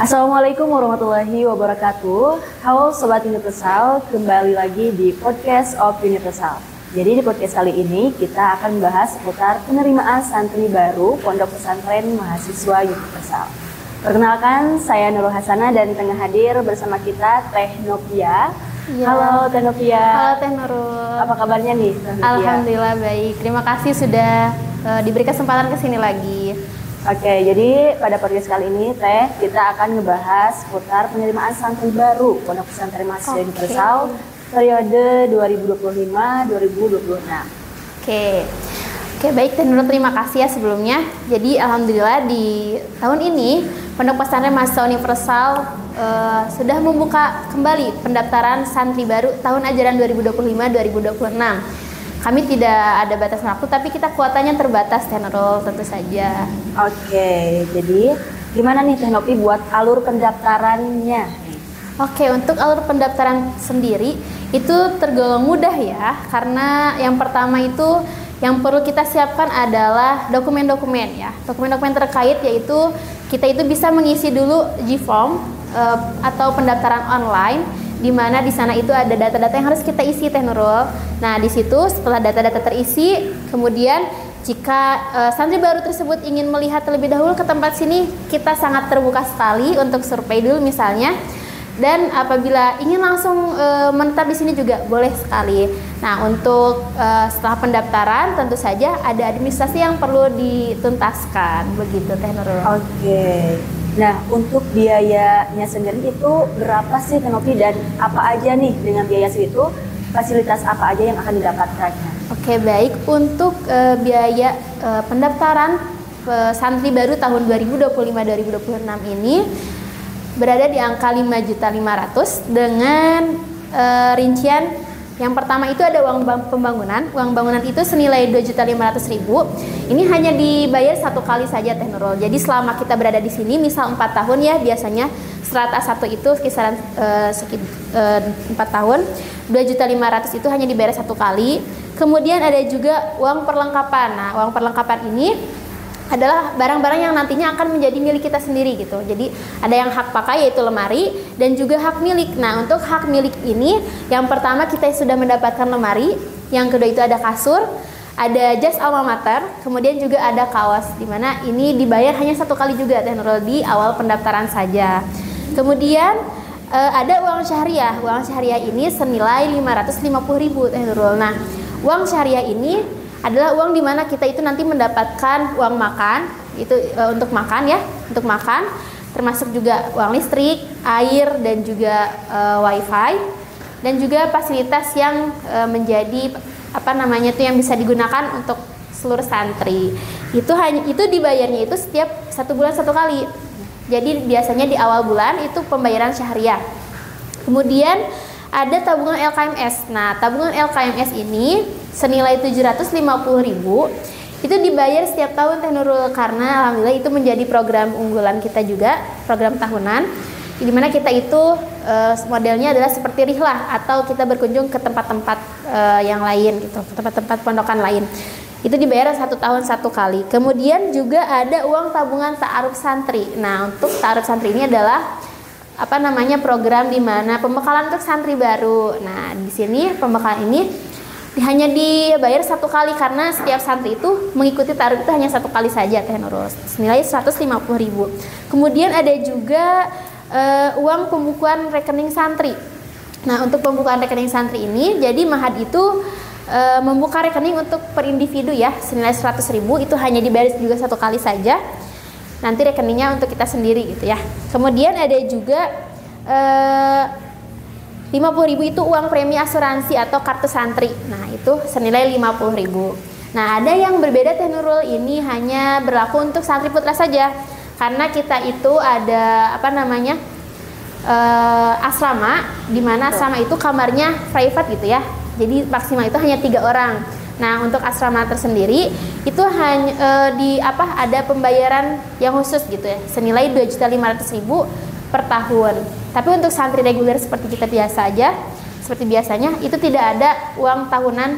Assalamualaikum warahmatullahi wabarakatuh. Halo Sobat Universal, kembali lagi di Podcast of Universal. Jadi di podcast kali ini kita akan membahas seputar penerimaan santri baru Pondok Pesantren Mahasiswa Universal. Perkenalkan, saya Nurul Hasanah dan tengah hadir bersama kita Teh Novia. Ya. Halo Teh Novia. Halo Teh Nurul. Apa kabarnya nih Teh Novia? Alhamdulillah baik. Terima kasih sudah diberi kesempatan kesini lagi. Oke, jadi pada podcast kali ini Teh, kita akan ngebahas seputar penerimaan santri baru Pondok Pesantren Mahasiswa Universal periode 2025-2026. Oke, baik Teh Nurul, terima kasih ya sebelumnya. Jadi alhamdulillah di tahun ini Pondok Pesantren Mahasiswa Universal sudah membuka kembali pendaftaran santri baru tahun ajaran 2025-2026. Kami tidak ada batas waktu, tapi kita kuotanya terbatas, Teh Nurul, tentu saja. Oke, jadi gimana nih Teh Novi buat alur pendaftarannya? Oke, untuk alur pendaftaran sendiri itu tergolong mudah ya, karena yang pertama itu yang perlu kita siapkan adalah dokumen-dokumen ya. Dokumen-dokumen terkait yaitu kita itu bisa mengisi dulu G-form atau pendaftaran online, di mana di sana itu ada data-data yang harus kita isi, Teh Nurul. Nah, di situ setelah data-data terisi, kemudian jika santri baru tersebut ingin melihat terlebih dahulu ke tempat sini, kita sangat terbuka sekali untuk survei dulu misalnya. Dan apabila ingin langsung menetap di sini juga boleh sekali. Nah, untuk setelah pendaftaran tentu saja ada administrasi yang perlu dituntaskan, begitu Teh Nurul. Oke. Nah, untuk biayanya sendiri itu berapa sih Teh Novi, dan apa aja nih dengan biaya segitu, fasilitas apa aja yang akan didapatkannya? Oke, baik. Untuk biaya pendaftaran santri baru tahun 2025-2026 ini berada di angka 5.500.000 dengan rincian yang pertama itu ada uang pembangunan. Uang bangunan itu senilai 2.500.000. Ini hanya dibayar satu kali saja, Teh Nurul. Jadi selama kita berada di sini, misal 4 tahun ya, biasanya strata 1 itu kisaran 4 tahun, 2.500.000 itu hanya dibayar satu kali. Kemudian ada juga uang perlengkapan. Nah, uang perlengkapan ini adalah barang-barang yang nantinya akan menjadi milik kita sendiri gitu. Jadi ada yang hak pakai yaitu lemari dan juga hak milik. Nah, untuk hak milik ini yang pertama kita sudah mendapatkan lemari, yang kedua itu ada kasur, ada jas alma mater, kemudian juga ada kaos, di mana ini dibayar hanya satu kali juga, Teh Nurul, di awal pendaftaran saja. Kemudian ada uang syariah. Uang syariah ini senilai 550.000, Teh Nurul. Nah, uang syariah ini adalah uang di mana kita itu nanti mendapatkan uang makan, itu untuk makan ya, untuk makan, termasuk juga uang listrik, air, dan juga wifi, dan juga fasilitas yang menjadi yang bisa digunakan untuk seluruh santri. Itu dibayarnya itu setiap 1 bulan 1 kali. Jadi biasanya di awal bulan itu pembayaran syahriah. Kemudian ada tabungan LKMS. Nah, tabungan LKMS ini senilai 750.000 itu dibayar setiap tahun, Teh Nurul, karena alhamdulillah itu menjadi program unggulan kita juga, program tahunan, di mana kita itu modelnya adalah seperti rihlah atau kita berkunjung ke tempat-tempat yang lain gitu, tempat-tempat pondokan lain. Itu dibayar 1 tahun 1 kali. Kemudian juga ada uang tabungan ta'aruf santri. Nah, untuk ta'aruf santri ini adalah program di mana pembekalan untuk santri baru. Nah, di sini pembekalan ini hanya dibayar 1 kali karena setiap santri itu mengikuti ta'aruf itu hanya 1 kali saja, Teh Nurul, senilai 150.000. Kemudian ada juga uang pembukuan rekening santri. Nah, untuk pembukaan rekening santri ini, jadi Mahad itu membuka rekening untuk per individu ya, senilai 100.000, itu hanya dibayar juga 1 kali saja. Nanti rekeningnya untuk kita sendiri gitu ya. Kemudian ada juga 50.000 itu uang premi asuransi atau kartu santri. Nah, itu senilai 50.000. Nah, ada yang berbeda, Teh Nurul, ini hanya berlaku untuk santri putra saja. Karena kita itu ada asrama, di mana asrama itu kamarnya private gitu ya. Jadi maksimal itu hanya 3 orang. Nah, untuk asrama tersendiri itu hanya ada pembayaran yang khusus gitu ya, senilai 2.500.000 per tahun. Tapi untuk santri reguler seperti kita seperti biasanya itu tidak ada uang tahunan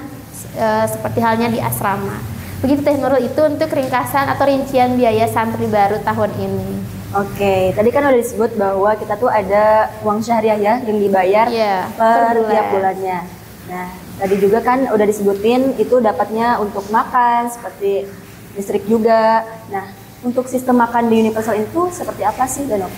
seperti halnya di asrama. Begitu Teh Nurul, itu untuk ringkasan atau rincian biaya santri baru tahun ini. Oke, tadi kan udah disebut bahwa kita tuh ada uang syahriah ya yang dibayar per tiap bulannya. Nah, tadi juga kan udah disebutin itu dapatnya untuk makan seperti listrik juga. Nah, untuk sistem makan di Universal itu seperti apa sih, Danok?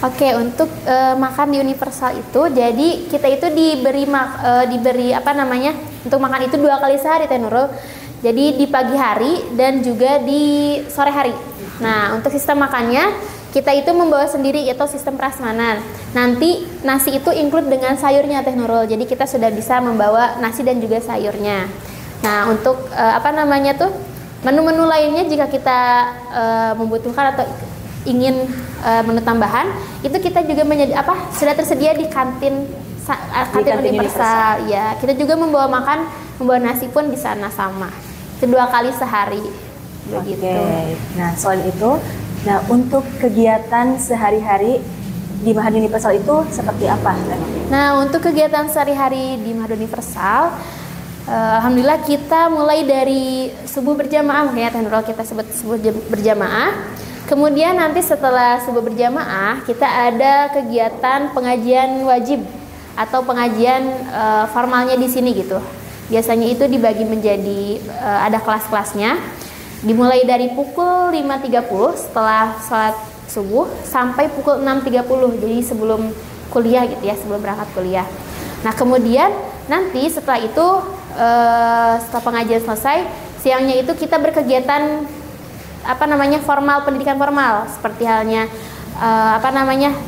Oke, untuk makan di Universal itu, jadi kita itu diberi apa namanya, untuk makan itu 2 kali sehari, Teh Nurul. Jadi di pagi hari dan juga di sore hari. Nah, untuk sistem makannya kita itu membawa sendiri atau sistem prasmanan. Nanti nasi itu include dengan sayurnya, Teh Nurul. Jadi kita sudah bisa membawa nasi dan juga sayurnya. Nah, untuk apa namanya tuh, menu-menu lainnya jika kita membutuhkan atau ingin menu tambahan, itu kita juga sudah tersedia di kantin Universal. Ya, kita juga membawa nasi pun di sana sama. Itu 2 kali sehari. Begitu. Nah, selain itu, untuk kegiatan sehari-hari di Mahad Universal itu seperti apa? Nah, untuk kegiatan sehari-hari di Mahad Universal, alhamdulillah kita mulai dari subuh berjamaah, makanya Teh Nurul kita sebut subuh berjamaah. Kemudian nanti setelah subuh berjamaah, kita ada kegiatan pengajian wajib atau pengajian formalnya di sini gitu. Biasanya itu dibagi menjadi ada kelas-kelasnya. Dimulai dari pukul 5.30 setelah sholat subuh sampai pukul 6.30, jadi sebelum kuliah gitu ya, sebelum berangkat kuliah. Nah, kemudian nanti setelah itu setelah pengajian selesai, siangnya itu kita berkegiatan pendidikan formal, seperti halnya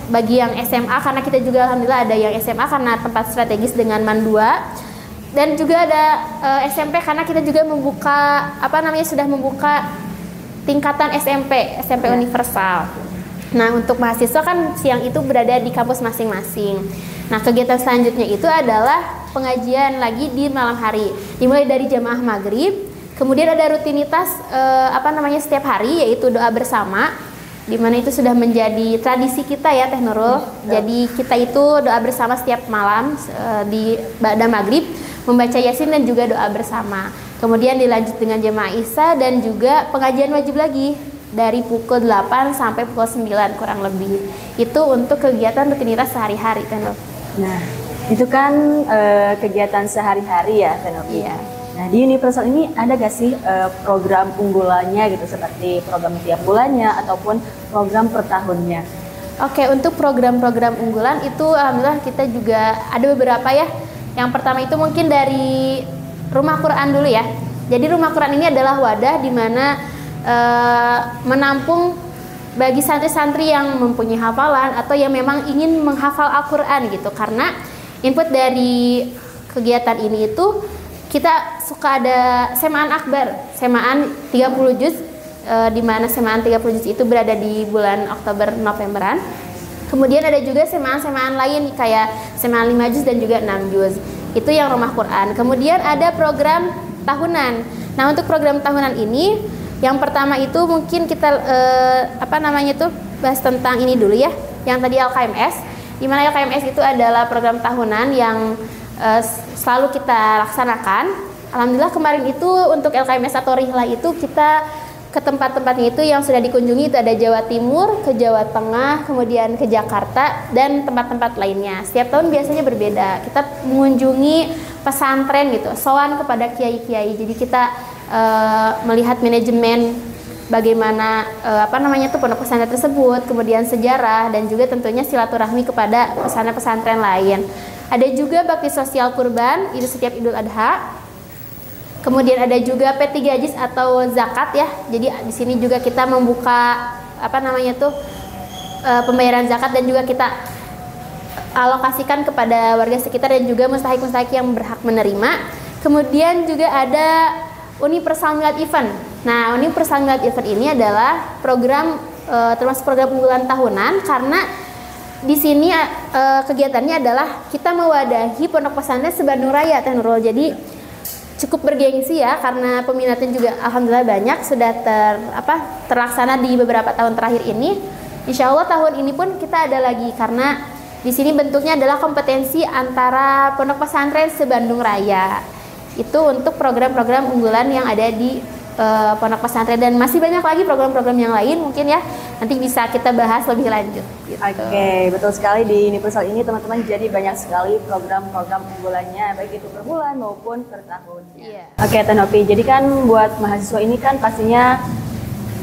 bagi yang SMA, karena kita juga alhamdulillah ada yang SMA karena tempat strategis dengan MAN 2. Dan juga ada SMP karena kita juga sudah membuka tingkatan SMP Universal. Nah, untuk mahasiswa kan siang itu berada di kampus masing-masing. Nah, kegiatan selanjutnya itu adalah pengajian lagi di malam hari. Dimulai dari jamaah maghrib, kemudian ada rutinitas setiap hari, yaitu doa bersama, di mana itu sudah menjadi tradisi kita ya, Teh Nurul. Jadi kita itu doa bersama setiap malam di ba'da maghrib, membaca Yasin dan juga doa bersama. Kemudian dilanjut dengan jamaah Isya dan juga pengajian wajib lagi dari pukul 8 sampai pukul 9 kurang lebih. Itu untuk kegiatan rutinitas sehari-hari, Teh Nurul. Nah, itu kan kegiatan sehari-hari ya, Teh Nurul. Iya. Nah, di Universal ini ada gak sih program unggulannya gitu, seperti program tiap bulannya ataupun program per tahunnya? Oke, untuk program-program unggulan itu alhamdulillah kita juga ada beberapa ya. Yang pertama itu mungkin dari Rumah Quran dulu ya. Jadi Rumah Quran ini adalah wadah di mana menampung bagi santri-santri yang mempunyai hafalan atau yang memang ingin menghafal Al-Quran gitu. Karena input dari kegiatan ini itu kita suka ada semaan akbar, semaan 30 juz, di mana semaan 30 juz itu berada di bulan Oktober Novemberan. Kemudian ada juga semaan-semaan lain kayak semaan 5 juz dan juga 6 juz. Itu yang Rumah Quran. Kemudian ada program tahunan. Nah, untuk program tahunan ini, yang pertama itu mungkin kita bahas tentang ini dulu ya. Yang tadi LKMS, di mana LKMS itu adalah program tahunan yang selalu kita laksanakan. Alhamdulillah kemarin itu untuk LKMS atau Rihlah itu kita ke tempat-tempatnya itu yang sudah dikunjungi itu ada Jawa Timur, ke Jawa Tengah, kemudian ke Jakarta dan tempat-tempat lainnya. Setiap tahun biasanya berbeda. Kita mengunjungi pesantren gitu, sowan kepada kiai-kiai. Jadi kita melihat manajemen bagaimana pondok pesantren tersebut, kemudian sejarah dan juga tentunya silaturahmi kepada pesantren-pesantren lain. Ada juga bakti sosial kurban itu setiap Idul Adha. Kemudian ada juga P3 JIS atau zakat ya. Jadi di sini juga kita membuka pembayaran zakat dan juga kita alokasikan kepada warga sekitar dan juga mustahik-mustahik yang berhak menerima. Kemudian juga ada Universal Milad Event. Nah, Universal Milad Event ini adalah program termasuk program unggulan tahunan karena di sini kegiatannya adalah kita mewadahi pondok pesantren se-Bandung Raya, Teh Nurul. Jadi cukup bergengsi ya karena peminatnya juga alhamdulillah banyak, sudah terlaksana di beberapa tahun terakhir ini. Insya Allah tahun ini pun kita ada lagi karena di sini bentuknya adalah kompetensi antara pondok pesantren se-Bandung Raya. Itu untuk program-program unggulan yang ada di pondok pesantren dan masih banyak lagi program-program yang lain mungkin ya nanti bisa kita bahas lebih lanjut gitu. Oke, betul sekali di Universal ini teman-teman, jadi banyak sekali program-program unggulannya baik itu per bulan maupun per tahun. Oke Teh Novi, jadi kan buat mahasiswa ini kan pastinya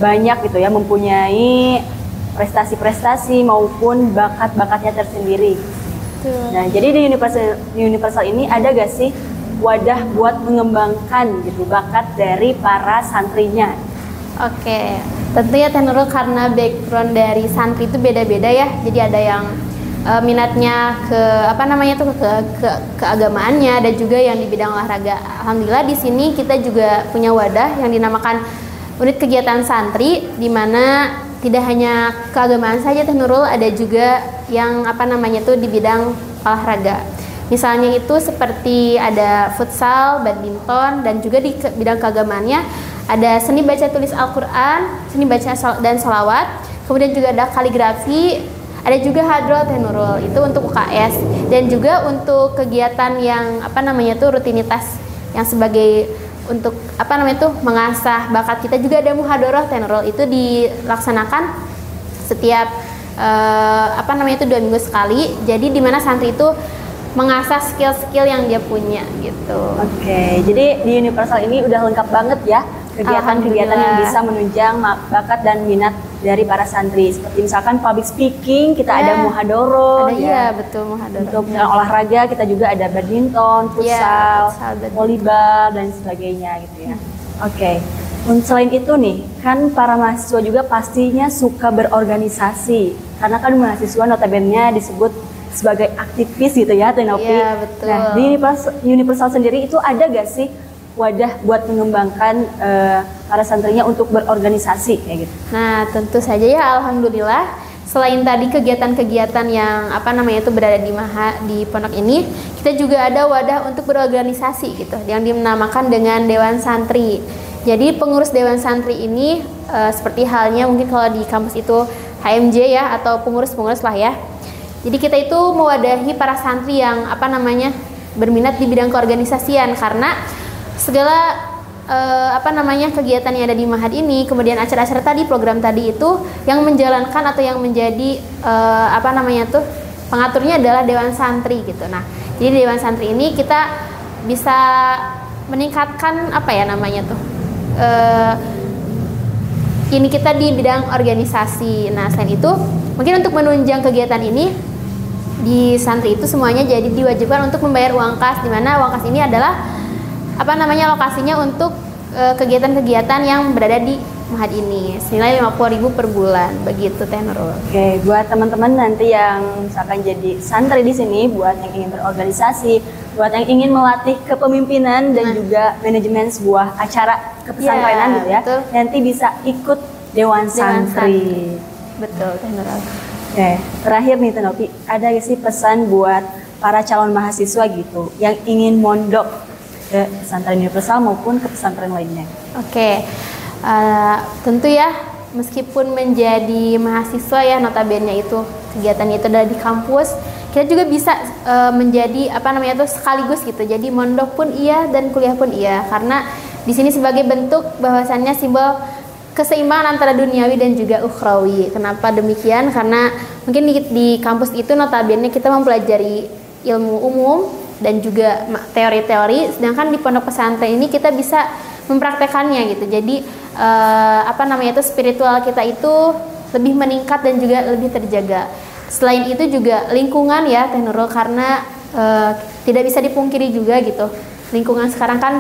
banyak gitu ya, mempunyai prestasi-prestasi maupun bakat-bakatnya tersendiri. Nah, jadi di Universal ini ada gak sih wadah buat mengembangkan gitu bakat dari para santrinya? Oke, tentunya Teh Nurul karena background dari santri itu beda-beda ya. Jadi ada yang minatnya ke keagamaannya, ada juga yang di bidang olahraga. Alhamdulillah di sini kita juga punya wadah yang dinamakan unit kegiatan santri, di mana tidak hanya keagamaan saja Teh Nurul, ada juga yang di bidang olahraga. Misalnya itu seperti ada futsal, badminton, dan juga di bidang keagamaannya ada seni baca tulis Al-Quran, seni baca dan sholawat, kemudian juga ada kaligrafi, ada juga hadroh Teh Nurul, itu untuk UKS, dan juga untuk kegiatan yang rutinitas yang sebagai untuk mengasah bakat kita juga ada muhadharah Teh Nurul, itu dilaksanakan setiap 2 minggu sekali. Jadi di mana santri itu mengasah skill-skill yang dia punya gitu. Oke, jadi di Universal ini udah lengkap banget ya kegiatan-kegiatan yang bisa menunjang bakat dan minat dari para santri. Seperti misalkan public speaking, kita ada muhadharah. Iya, betul, muhadharah. Untuk olahraga kita juga ada badminton, futsal, volleyball dan sebagainya gitu ya. Oke. Selain itu nih, kan para mahasiswa juga pastinya suka berorganisasi. Karena kan mahasiswa notabene disebut sebagai aktivis gitu ya, Teh Novi. Iya, betul. Nah, di Universal sendiri itu ada gak sih wadah buat mengembangkan para santrinya untuk berorganisasi kayak gitu? Nah, tentu saja ya, alhamdulillah. Selain tadi kegiatan-kegiatan yang berada di pondok ini, kita juga ada wadah untuk berorganisasi gitu, yang dinamakan dengan Dewan Santri. Jadi pengurus Dewan Santri ini seperti halnya mungkin kalau di kampus itu HMJ ya, atau pengurus-pengurus lah ya. Jadi kita itu mewadahi para santri yang berminat di bidang keorganisasian, karena segala kegiatan yang ada di Mahad ini, kemudian acara-acara tadi, program tadi itu yang menjalankan atau yang menjadi pengaturnya adalah Dewan Santri gitu. Nah, jadi Dewan Santri ini kita bisa meningkatkan ini kita di bidang organisasi. Nah, selain itu mungkin untuk menunjang kegiatan ini di santri itu semuanya jadi diwajibkan untuk membayar uang kas, di mana uang kas ini adalah lokasinya untuk kegiatan-kegiatan yang berada di Mahad ini, senilai 50.000 per bulan, begitu Teh Nurul. Oke, buat teman-teman nanti yang misalkan jadi santri di sini, buat yang ingin berorganisasi, buat yang ingin melatih kepemimpinan dan juga manajemen sebuah acara kepesantrenan gitu ya, betul. Nanti bisa ikut Dewan Santri. Betul Teh Nurul. Oke, terakhir nih Teh Novi, ada gak sih pesan buat para calon mahasiswa gitu yang ingin mondok ke pesantren Universal maupun ke pesantren lainnya? Oke, tentu ya, meskipun menjadi mahasiswa ya, notabene itu kegiatannya itu ada di kampus, kita juga bisa menjadi sekaligus gitu. Jadi mondok pun iya dan kuliah pun iya, karena di sini sebagai bentuk bahwasannya simbol keseimbangan antara duniawi dan juga ukhrawi. Kenapa demikian? Karena mungkin di kampus itu notabene kita mempelajari ilmu umum dan juga teori-teori, sedangkan di pondok pesantren ini kita bisa mempraktekannya gitu. Jadi spiritual kita itu lebih meningkat dan juga lebih terjaga. Selain itu juga lingkungan ya Teh Nurul, karena tidak bisa dipungkiri juga gitu. Lingkungan sekarang kan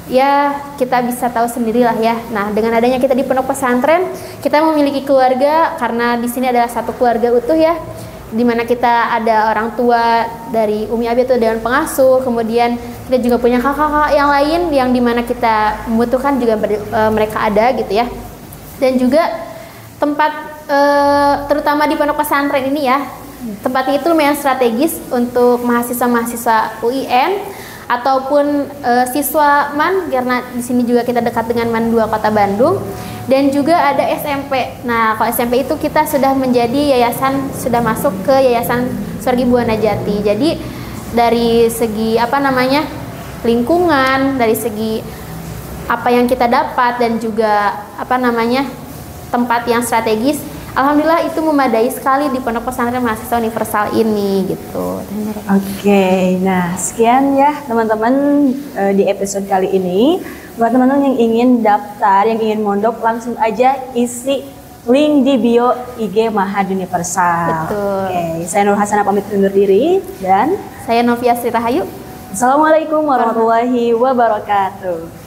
ya kita bisa tahu sendirilah ya. Nah, dengan adanya kita di pondok pesantren, kita memiliki keluarga, karena di sini adalah satu keluarga utuh ya, di mana kita ada orang tua dari Umi Abi atau Dewan Pengasuh, kemudian kita juga punya kakak-kakak yang lain yang dimana kita membutuhkan juga mereka ada gitu ya. Dan juga tempat terutama di pondok pesantren ini ya, tempatnya itu lumayan strategis untuk mahasiswa-mahasiswa UIN ataupun siswa MAN, karena di sini juga kita dekat dengan MAN 2 Kota Bandung, dan juga ada SMP. Nah, kalau SMP itu kita sudah menjadi yayasan, sudah masuk ke Yayasan Surgi Buana Jati. Jadi dari segi lingkungan, dari segi apa yang kita dapat dan juga tempat yang strategis, alhamdulillah itu memadai sekali di Pondok Pesantren Mahasiswa Universal ini gitu. Oke, nah sekian ya teman-teman di episode kali ini. Buat teman-teman yang ingin daftar, yang ingin mondok, langsung aja isi link di bio IG Mahad Universal. Betul. Oke, saya Nur Hasanah pamit undur diri dan saya Novia Sri Rahayu. Assalamualaikum warahmatullahi wabarakatuh.